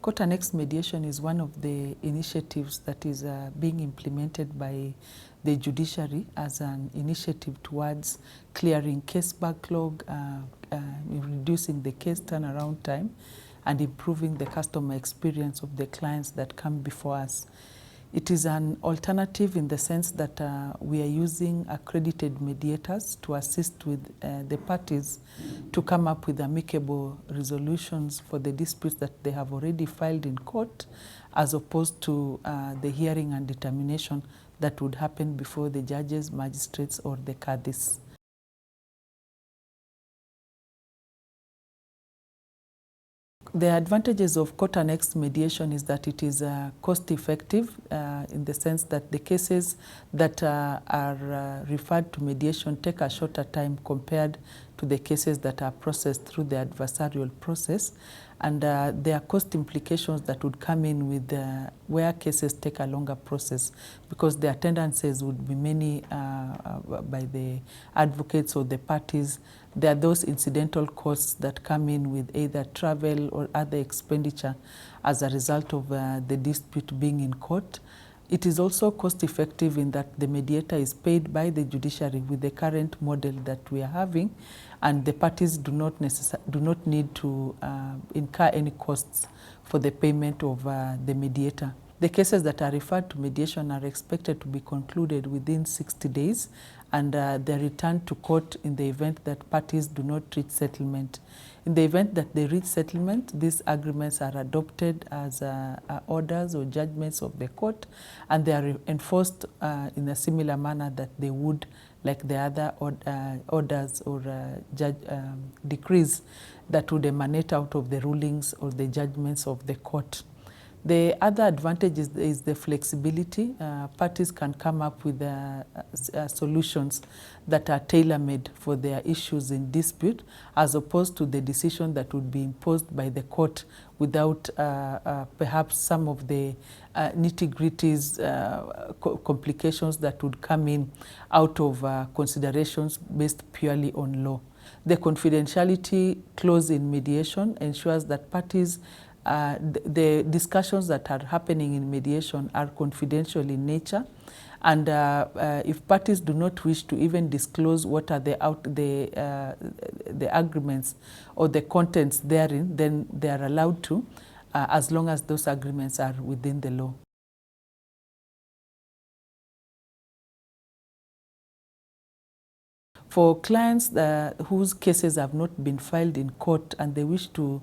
Court Annexed Mediation is one of the initiatives that is being implemented by the judiciary as an initiative towards clearing case backlog, reducing the case turnaround time, and improving the customer experience of the clients that come before us. It is an alternative in the sense that we are using accredited mediators to assist with the parties to come up with amicable resolutions for the disputes that they have already filed in court, as opposed to the hearing and determination that would happen before the judges, magistrates, or the qadis. The advantages of court-annexed mediation is that it is cost-effective in the sense that the cases that are referred to mediation take a shorter time compared to the cases that are processed through the adversarial process. And there are cost implications that would come in with where cases take a longer process, because the attendances would be many by the advocates or the parties. There are those incidental costs that come in with either travel or other expenditure as a result of the dispute being in court. It is also cost-effective in that the mediator is paid by the judiciary with the current model that we are having, and the parties do not need to incur any costs for the payment of the mediator. The cases that are referred to mediation are expected to be concluded within 60 days, and they're returned to court in the event that parties do not reach settlement. In the event that they reach settlement, these agreements are adopted as orders or judgments of the court, and they are enforced in a similar manner that they would like the other orders or decrees that would emanate out of the rulings or the judgments of the court. The other advantage is the flexibility. Parties can come up with solutions that are tailor-made for their issues in dispute, as opposed to the decision that would be imposed by the court without perhaps some of the nitty-gritties, complications that would come in out of considerations based purely on law. The confidentiality clause in mediation ensures that parties the discussions that are happening in mediation are confidential in nature, and if parties do not wish to even disclose what are the agreements or the contents therein, then they are allowed to, as long as those agreements are within the law. For clients whose cases have not been filed in court and they wish to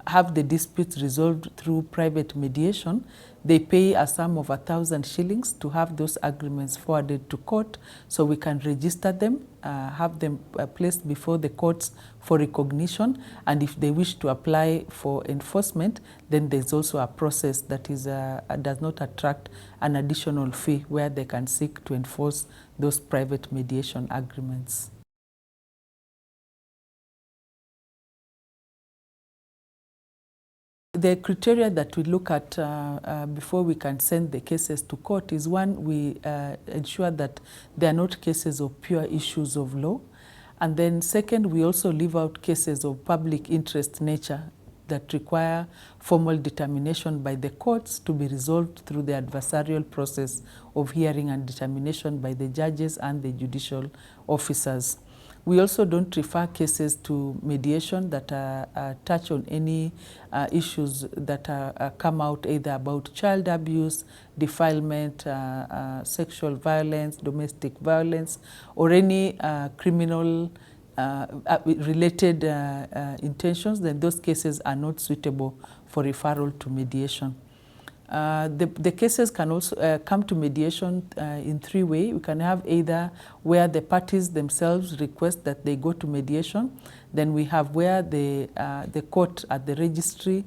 have the disputes resolved through private mediation, they pay a sum of 1,000 shillings to have those agreements forwarded to court, so we can register them, have them placed before the courts for recognition, and if they wish to apply for enforcement, then there's also a process that is does not attract an additional fee where they can seek to enforce those private mediation agreements. The criteria that we look at before we can send the cases to court is, one, we ensure that they are not cases of pure issues of law. And then second, we also leave out cases of public interest nature that require formal determination by the courts to be resolved through the adversarial process of hearing and determination by the judges and the judicial officers. We also don't refer cases to mediation that touch on any issues that come out either about child abuse, defilement, sexual violence, domestic violence, or any criminal related intentions. Then those cases are not suitable for referral to mediation. The cases can also come to mediation in three ways. We can have either where the parties themselves request that they go to mediation. Then we have where the court at the registry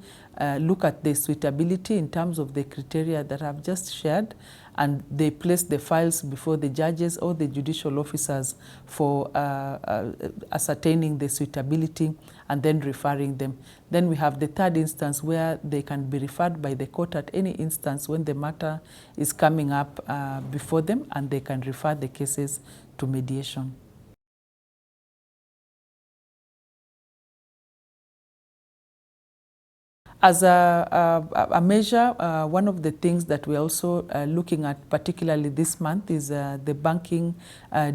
look at the suitability in terms of the criteria that I've just shared, and they place the files before the judges or the judicial officers for ascertaining the suitability and then referring them. Then we have the third instance where they can be referred by the court at any instance when the matter is coming up before them, and they can refer the cases to mediation. As a measure, one of the things that we're also looking at, particularly this month, is the banking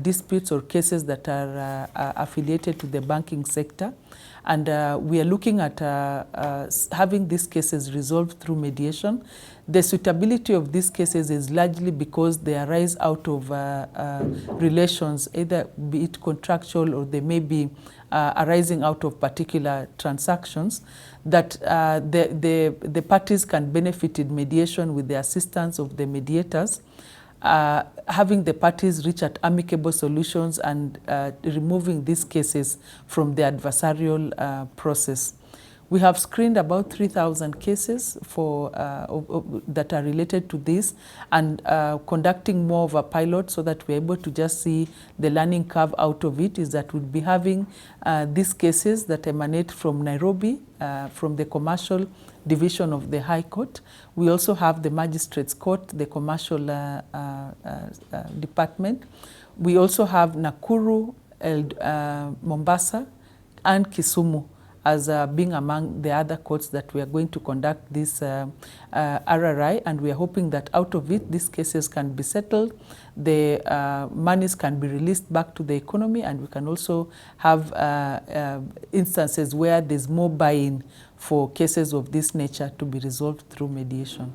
disputes or cases that are affiliated to the banking sector. And we are looking at having these cases resolved through mediation. The suitability of these cases is largely because they arise out of relations, either be it contractual or they may be arising out of particular transactions, that the parties can benefit in mediation with the assistance of the mediators, having the parties reach at amicable solutions and removing these cases from the adversarial process. We have screened about 3,000 cases for, that are related to this, and conducting more of a pilot so that we're able to just see the learning curve out of it, is that we'll be having these cases that emanate from Nairobi, from the commercial division of the High Court. We also have the Magistrates Court, the commercial department. We also have Nakuru, Mombasa, and Kisumu as being among the other courts that we are going to conduct this RRI, and we are hoping that out of it, these cases can be settled, the monies can be released back to the economy, and we can also have instances where there's more buy-in for cases of this nature to be resolved through mediation.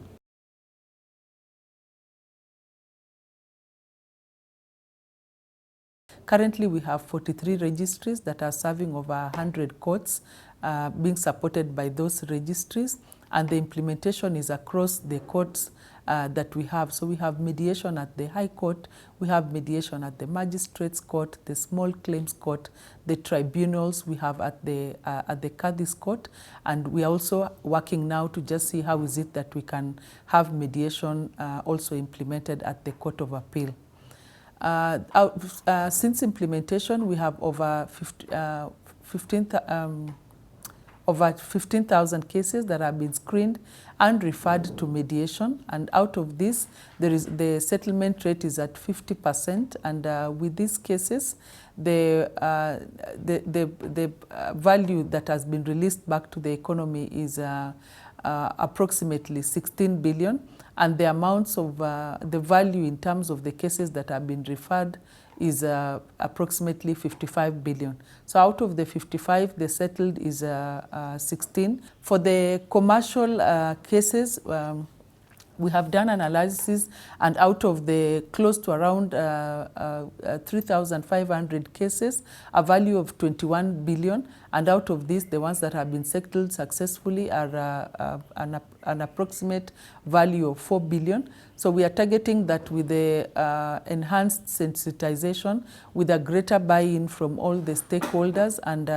Currently, we have 43 registries that are serving over 100 courts, being supported by those registries, and the implementation is across the courts that we have. So we have mediation at the High Court, we have mediation at the Magistrates Court, the Small Claims Court, the tribunals we have at the Kadhi's Court, and we are also working now to just see how is it that we can have mediation also implemented at the Court of Appeal. Since implementation, we have over 15,000 cases that have been screened and referred to mediation. And out of this, the settlement rate is at 50%. And with these cases, the value that has been released back to the economy is approximately 16 billion. And the amounts of the value in terms of the cases that have been referred is approximately 55 billion. So out of the 55, the settled is 16. For the commercial cases, we have done an analysis, and out of the close to around 3,500 cases, a value of 21 billion, and out of this, the ones that have been settled successfully are an approximate value of 4 billion. So we are targeting that with the enhanced sensitization, with a greater buy-in from all the stakeholders, and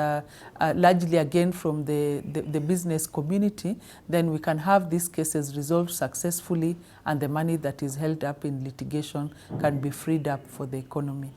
largely again from the business community, then we can have these cases resolved successfully, and the money that is held up in litigation can be freed up for the economy.